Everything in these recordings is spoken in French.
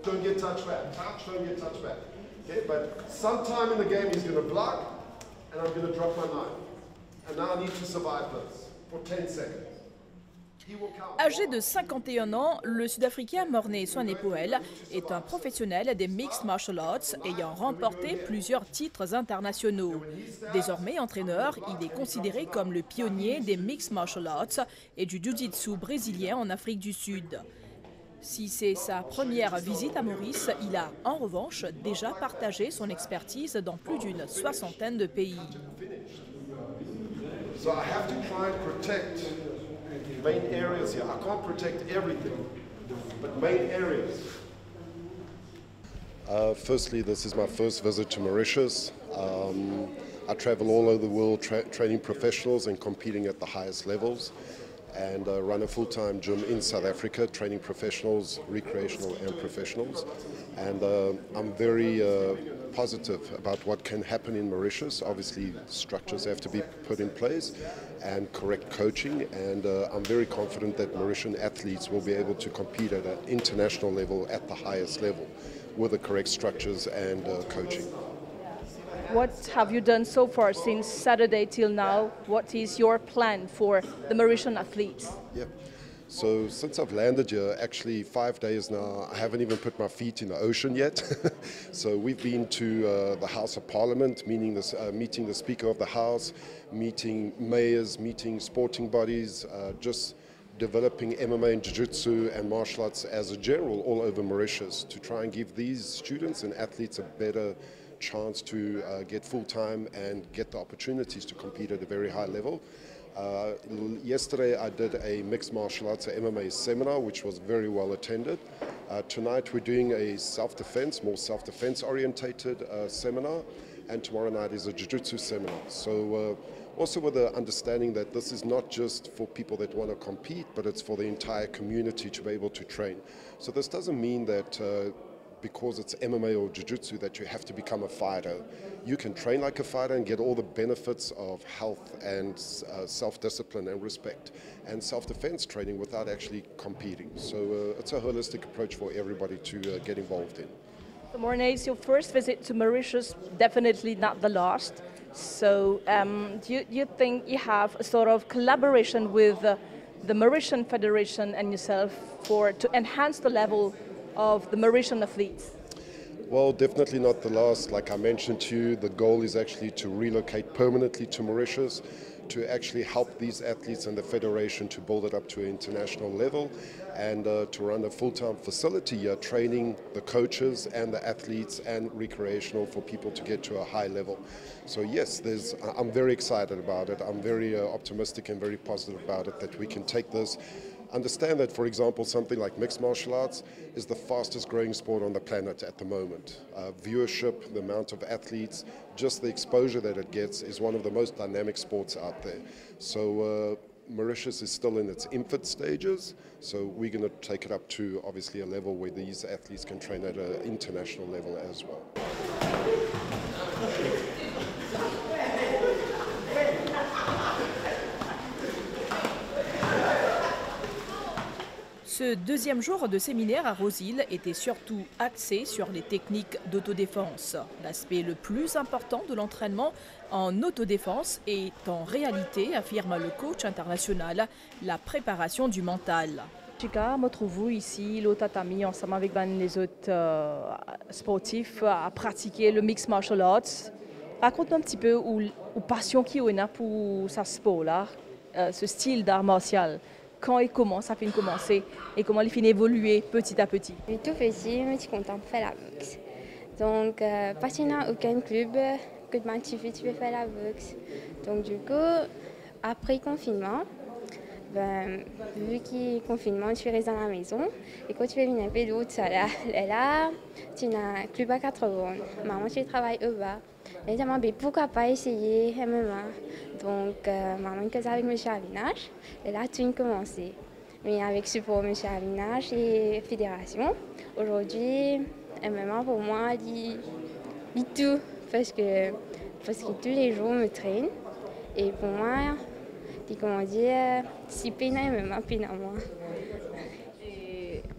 don't get touched back. Touch, don't get touched back. Okay, but sometime in the game he's going to block, and I'm going to drop my knife. And now I need to survive this for 10 seconds. Âgé de 51 ans, le Sud-Africain Morné Swanepoel est un professionnel des Mixed Martial Arts ayant remporté plusieurs titres internationaux. Désormais entraîneur, il est considéré comme le pionnier des Mixed Martial Arts et du Jiu-Jitsu brésilien en Afrique du Sud. Si c'est sa première visite à Maurice, il a en revanche déjà partagé son expertise dans plus d'une soixantaine de pays. So I have to try and protect main areas here. I can't protect everything, but main areas. Firstly, this is my first visit to Mauritius. I travel all over the world training professionals and competing at the highest levels, and run a full-time gym in South Africa, training professionals, recreational and professionals. And I'm very positive about what can happen in Mauritius. Obviously, structures have to be put in place and correct coaching, and I'm very confident that Mauritian athletes will be able to compete at an international level at the highest level with the correct structures and coaching. What have you done so far since Saturday till now? What is your plan for the Mauritian athletes? Yep. So since I've landed here, actually 5 days now, I haven't even put my feet in the ocean yet. So we've been to the House of Parliament, meeting the Speaker of the House, meeting mayors, meeting sporting bodies, just developing MMA and Jiu-Jitsu and martial arts as a general all over Mauritius to try and give these students and athletes a better chance to get full-time and get the opportunities to compete at a very high level. Yesterday I did a mixed martial arts MMA seminar, which was very well attended. Tonight we're doing a self-defense, more self-defense orientated seminar, and tomorrow night is a jiu-jitsu seminar. So also with the understanding that this is not just for people that want to compete, but it's for the entire community to be able to train. So this doesn't mean that because it's MMA or Jiu-Jitsu that you have to become a fighter. You can train like a fighter and get all the benefits of health and self-discipline and respect and self-defense training without actually competing. So it's a holistic approach for everybody to get involved in. So Morné, it's your first visit to Mauritius, definitely not the last. So do you think you have a sort of collaboration with the Mauritian Federation and yourself to enhance the level of the Mauritian athletes? Well, definitely not the last. Like I mentioned to you, the goal is actually to relocate permanently to Mauritius, to actually help these athletes and the federation to build it up to an international level, and to run a full-time facility here, training the coaches and the athletes and recreational for people to get to a high level. So yes, I'm very excited about it. I'm very optimistic and very positive about it that we can take this. Understand that, for example, something like mixed martial arts is the fastest growing sport on the planet at the moment. Viewership, the amount of athletes, just the exposure that it gets is one of the most dynamic sports out there. So Mauritius is still in its infant stages, so we're going to take it up to obviously a level where these athletes can train at an international level as well. Ce deuxième jour de séminaire à Rose-Île était surtout axé sur les techniques d'autodéfense. L'aspect le plus important de l'entraînement en autodéfense est en réalité, affirme le coach international, la préparation du mental. Chica, me trouve ici, au tatami, ensemble avec les autres sportifs, à pratiquer le mixed martial arts. Raconte un petit peu la passion qu'il y a pour ce sport-là, ce style d'art martial. Quand et comment ça fait commencer et comment il finit évoluer petit à petit? Depuis tout petit, je suis contente de faire la boxe. Donc, parce qu'il n'y a aucun club que de m'activer, tu peux faire la boxe. Donc, du coup, après le confinement, vu qu'il y a le confinement, tu restes dans la maison. Et quand tu veux venir un peu d'autre, là, tu as un club à 4 rondes. Maman, tu travailles au bas. Et elle m'a dit pourquoi pas essayer MMA. Donc, maman est avec M. Avinage. Et là, tout a commencé. Mais avec support M. Avinage et Fédération, aujourd'hui, MMA pour moi, il tout. Parce que tous les jours, je me traîne. Et pour moi, comment dire, si peine MMA, peine à moi.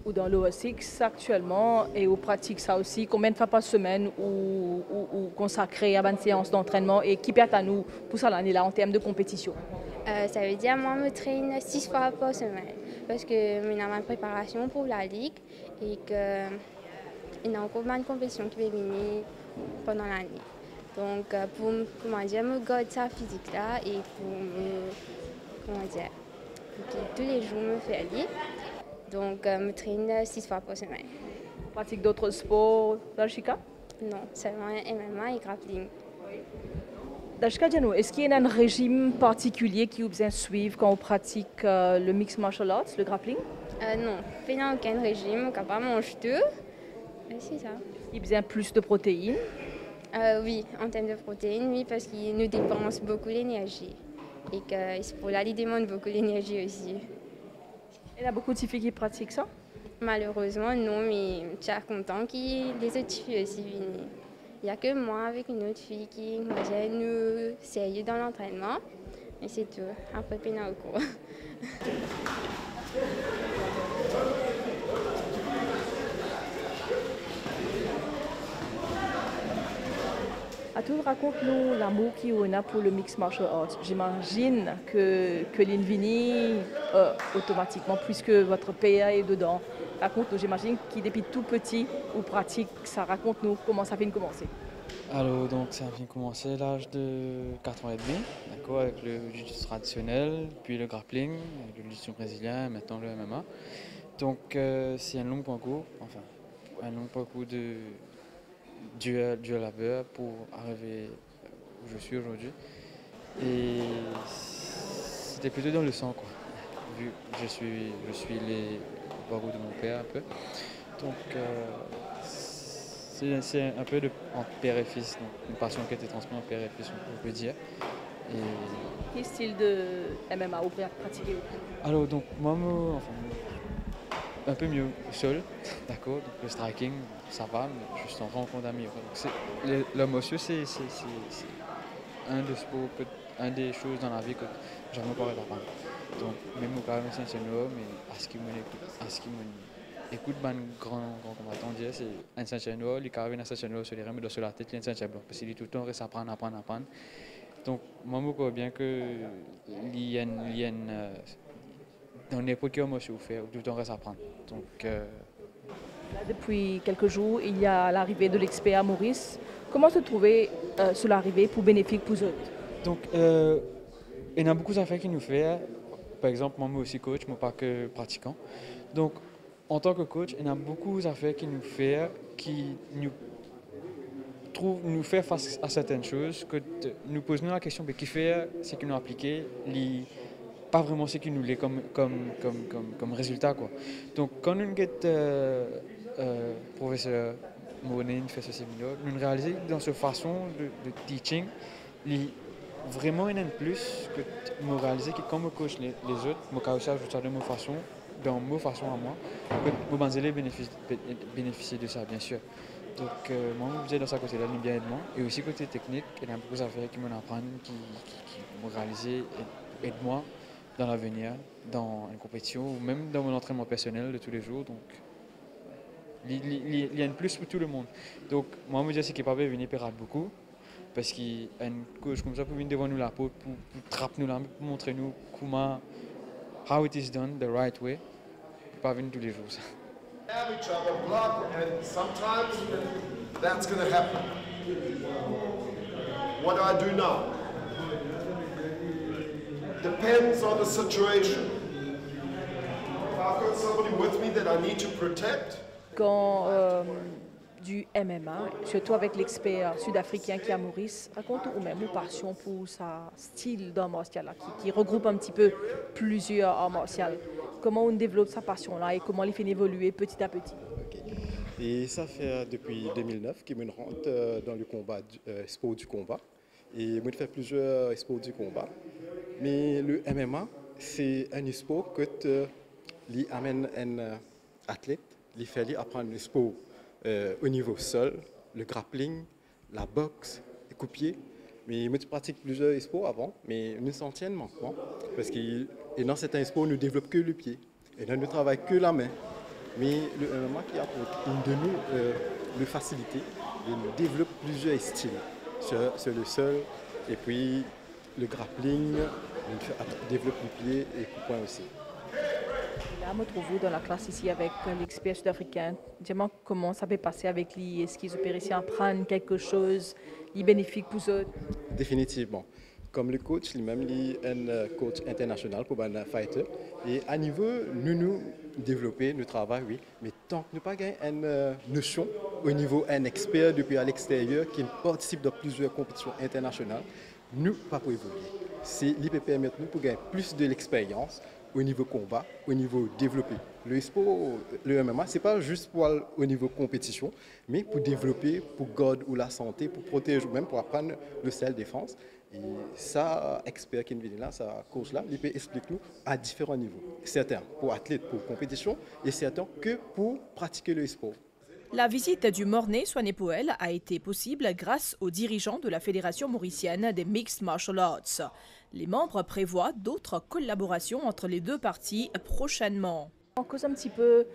ou dans l'OSX actuellement et vous pratiquez ça aussi, combien de fois par semaine ou consacré à une séance d'entraînement et qui perd à nous pour ça l'année là en termes de compétition? Ça veut dire moi je traîne 6 fois par semaine parce que je suis en préparation pour la ligue et que il y a encore une compétition qui va venir pendant l'année. Donc pour comment dire, me garder ça physique là et pour me comment dire, pour que tous les jours me faire libre. Donc je traîne 6 fois par semaine. Pratique d'autres sports, Darshika? Non, seulement MMA et grappling. Darshika Diano, est-ce qu'il y a un régime particulier qui vous besoin suivre quand on pratique le mixed martial arts, le grappling? Non, je n'ai aucun régime, je ne pas manger tout. C'est ça. Il besoin plus de protéines? Oui, en termes de protéines, oui, parce qu'il nous dépense beaucoup d'énergie. Et que pour là, il demande beaucoup d'énergie aussi. Il y a beaucoup de filles qui pratiquent ça? Malheureusement, non, mais je suis content que les autres filles aussi viennent. Il n'y a que moi avec une autre fille qui nous sérieux dans l'entraînement. Et c'est tout. Après, puis au cours. Atul, raconte-nous l'amour qu'il y a pour le mixed martial arts. J'imagine que l'Invini, automatiquement, puisque votre PA est dedans, raconte-nous, j'imagine qu'il depuis tout petit ou pratique ça. Raconte-nous comment ça vient de commencer. Alors, donc ça vient de commencer à l'âge de 4 ans et demi, d'accord, avec le jiu-jitsu traditionnel, puis le grappling, le jiu-jitsu brésilien, maintenant le MMA. Donc c'est un long parcours, enfin, un long parcours de duel à beurre pour arriver où je suis aujourd'hui. Et c'était plutôt dans le sang, quoi, vu que je suis les parcours de mon père un peu. Donc c'est un peu entre père et fils, donc une passion qui a été transmise entre père et fils, on peut dire. Et... Quel style de MMA vous pratiquez? Alors, donc, moi, un peu mieux seul, d'accord. Donc, le striking, ça va, mais je suis en rencontre d'amis. Le monsieur, c'est un des choses dans la vie que j'aimerais pas apprendre. Donc, même au cas où c'est un mais à ce qui écoute, un grand combattant, c'est un Saint-Chanois, il carve un Saint-Chanois sur les reins, mais sur la tête, il y a un Saint-Chanois. Parce qu'il est tout le temps reste à apprendre. Donc, moi, je crois bien qu'il y a dans n'importe quel moment, vous faites, tout le temps reste à apprendre. Donc, Là, depuis quelques jours, il y a l'arrivée de l'expert Maurice. Comment se trouver sur l'arrivée pour bénéfice pour eux? Donc, il y a beaucoup d'affaires qui nous fait. Par exemple, moi aussi coach, moi pas que pratiquant. Donc, en tant que coach, il y a beaucoup d'affaires qui nous fait, qui nous fait face à certaines choses, que nous posons la question, mais qui fait ce qui nous a appliqué, pas vraiment ce qui nous l'est comme résultat, quoi. Donc, quand nous avons professeur Monet fait ce séminaire, nous réalisons que dans cette façon de teaching, vraiment il y a plus que nous réaliser que quand je coach les autres, je aussi ajouter de ma façon, dans ma façon à moi, que je vais bénéficier de ça, bien sûr. Donc, moi, je vais dans ce côté-là, bien aide-moi. Et aussi, côté technique, il y a beaucoup d'affaires qui m'apprennent, qui me réalisent, aide-moi dans l'avenir, dans une compétition, ou même dans mon entraînement personnel de tous les jours. Donc, il y a une plus pour tout le monde. Donc, moi, je me dis c'est qu'il n'est pas bien venir perdre beaucoup. Parce qu'il y a une coach comme ça pour venir devant nous la peau, pour trapper nous là, pour montrer nous comment, how it is done the right way. Pas venir tous les jours. Ça. Have each other, block, and sometimes that's going to happen. What do I do now? Depends on the situation. If I've got somebody with me that I need to protect. Quand du MMA, surtout avec l'expert sud-africain qui est Maurice, raconte ou même une passion pour sa style d'art martial qui regroupe un petit peu plusieurs arts martiaux. Comment on développe sa passion-là et comment il fait évoluer petit à petit. Okay. Et ça fait depuis 2009 que je rentre dans le combat, sport du combat. Et je fais plusieurs sports du combat. Mais le MMA, c'est un sport que amène un athlète, il fait apprendre le sport au niveau sol, le grappling, la boxe, les coups de pied. Mais je pratique plusieurs sports avant, mais nous s'en tiennent manquement. Parce que dans certains sports, nous ne développons que le pied. Et là, nous ne travaillons que la main. Mais le MMA qui apporte une de nous le facilité, il développe plusieurs styles sur le sol et puis le grappling, il développe le pied et coup point aussi. Là, me trouve dans la classe ici avec l'expert sud-africain. Dis-moi comment ça peut passer avec lui. Est-ce qu'ils ont réussi à apprendre quelque chose qui est bénéfique pour eux? Définitivement. Comme le coach, lui-même, il est un coach international pour un fighter. Et à niveau, nous développer notre travail, oui. Mais tant que nous pas gagné une notion au niveau un expert depuis à l'extérieur qui participe dans plusieurs compétitions internationales, nous pas pour évoluer. C'est l'IP permet nous pour gagner plus de l'expérience au niveau combat, au niveau développé. Le sport, le MMA, c'est pas juste pour aller au niveau compétition, mais pour développer, pour garder ou la santé, pour protéger ou même pour apprendre le self-défense. Et ça, expert qui vient là, ça coach-là, il peut expliquer nous à différents niveaux. Certains pour athlètes, pour compétition, et certains que pour pratiquer le sport. La visite du Mornay Swanepoel a été possible grâce aux dirigeants de la Fédération mauricienne des Mixed Martial Arts. Les membres prévoient d'autres collaborations entre les deux parties prochainement. On cause un petit peu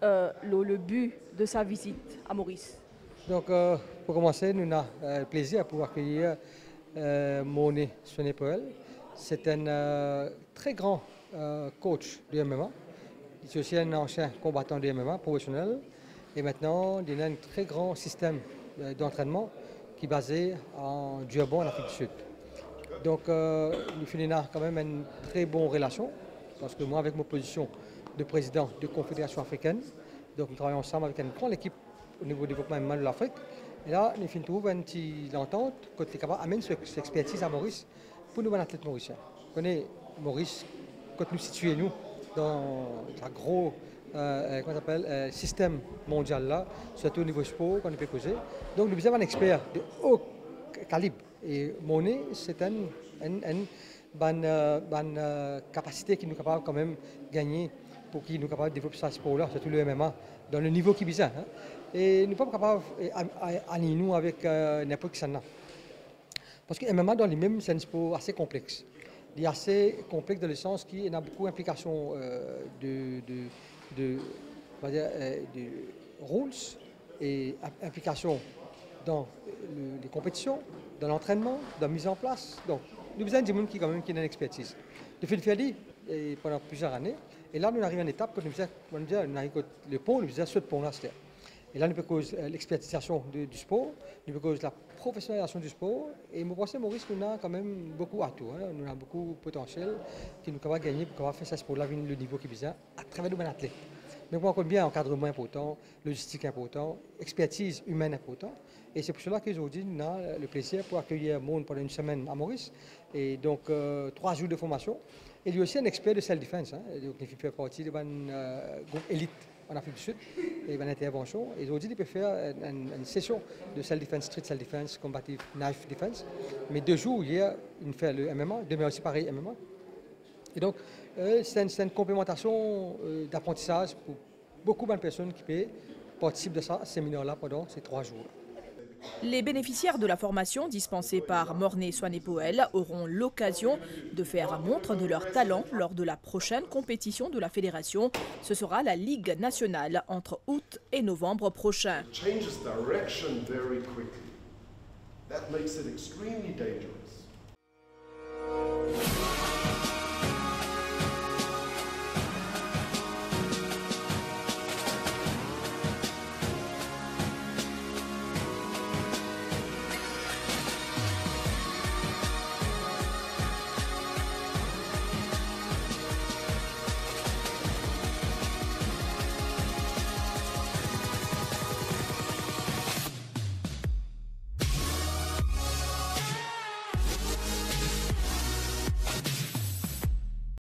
le but de sa visite à Maurice. Donc, pour commencer, nous avons le plaisir de pouvoir accueillir Mornay Swanepoel. C'est un très grand coach de MMA. Il est aussi un ancien combattant de MMA professionnel. Et maintenant, il y a un très grand système d'entraînement qui est basé en Durban, en Afrique du Sud. Donc, nous finissons quand même une très bonne relation, parce que moi, avec ma position de président de la Confédération africaine, donc nous travaillons ensemble avec une grande équipe au niveau du développement de l'Afrique. Et là, nous finissons une petite entente que nous capable d'amener cette expertise à Maurice pour nous, les athlètes mauriciens. Vous connaissez Maurice, quand nous situons nous dans un gros système mondial là, surtout au niveau sport, qu'on peut causer. Donc nous avons un expert de haut calibre. Et Mornay, c'est une capacité qui nous est capable quand même de gagner pour qu'il nous capable de développer ce sport-là, surtout le MMA, dans le niveau qui est besoin. Hein. Et nous ne sommes pas capables d'aligner nous avec n'importe qui ça. Parce que le MMA dans lui-même, c'est un sport assez complexe. Il est assez complexe dans le sens qu'il y a beaucoup d'implications de rules et implications dans les compétitions, dans l'entraînement, dans la mise en place. Donc, nous avons des gens qui ont une expertise. De fait, pendant plusieurs années, et là, nous arrivons à une étape où nous avons le pont, nous faisons ce pont-là. Et là, nous avons l'expertisation du sport, nous avons la professionnalisation du sport. Et je pense que Maurice, nous avons quand même beaucoup d'atouts, nous avons beaucoup de potentiel qui nous permet de gagner pour faire ce sport-là le niveau qui est besoin à travers nos athlètes. Mais on connaît bien encadrement important, logistique important, expertise humaine important. Et c'est pour cela qu'aujourd'hui, nous avons le plaisir pour accueillir monde pendant une semaine à Maurice. Et donc, 3 jours de formation. Et il y a aussi un expert de self-defense, donc il fait partie d'un groupe élite en Afrique du Sud, et une intervention. Et aujourd'hui, il peut faire une session de self-defense, street self-defense, combative knife defense. Mais 2 jours, hier, il fait le MMA, demain aussi pareil MMA. Et donc, c'est une complémentation d'apprentissage pour beaucoup de personnes qui peuvent participer de ce séminaire-là pendant ces 3 jours. Les bénéficiaires de la formation dispensée par Mornay Swanepoel auront l'occasion de faire montre de leur talent lors de la prochaine compétition de la fédération. Ce sera la Ligue nationale entre août et novembre prochain. It changes direction very quickly. That makes it extremely dangerous.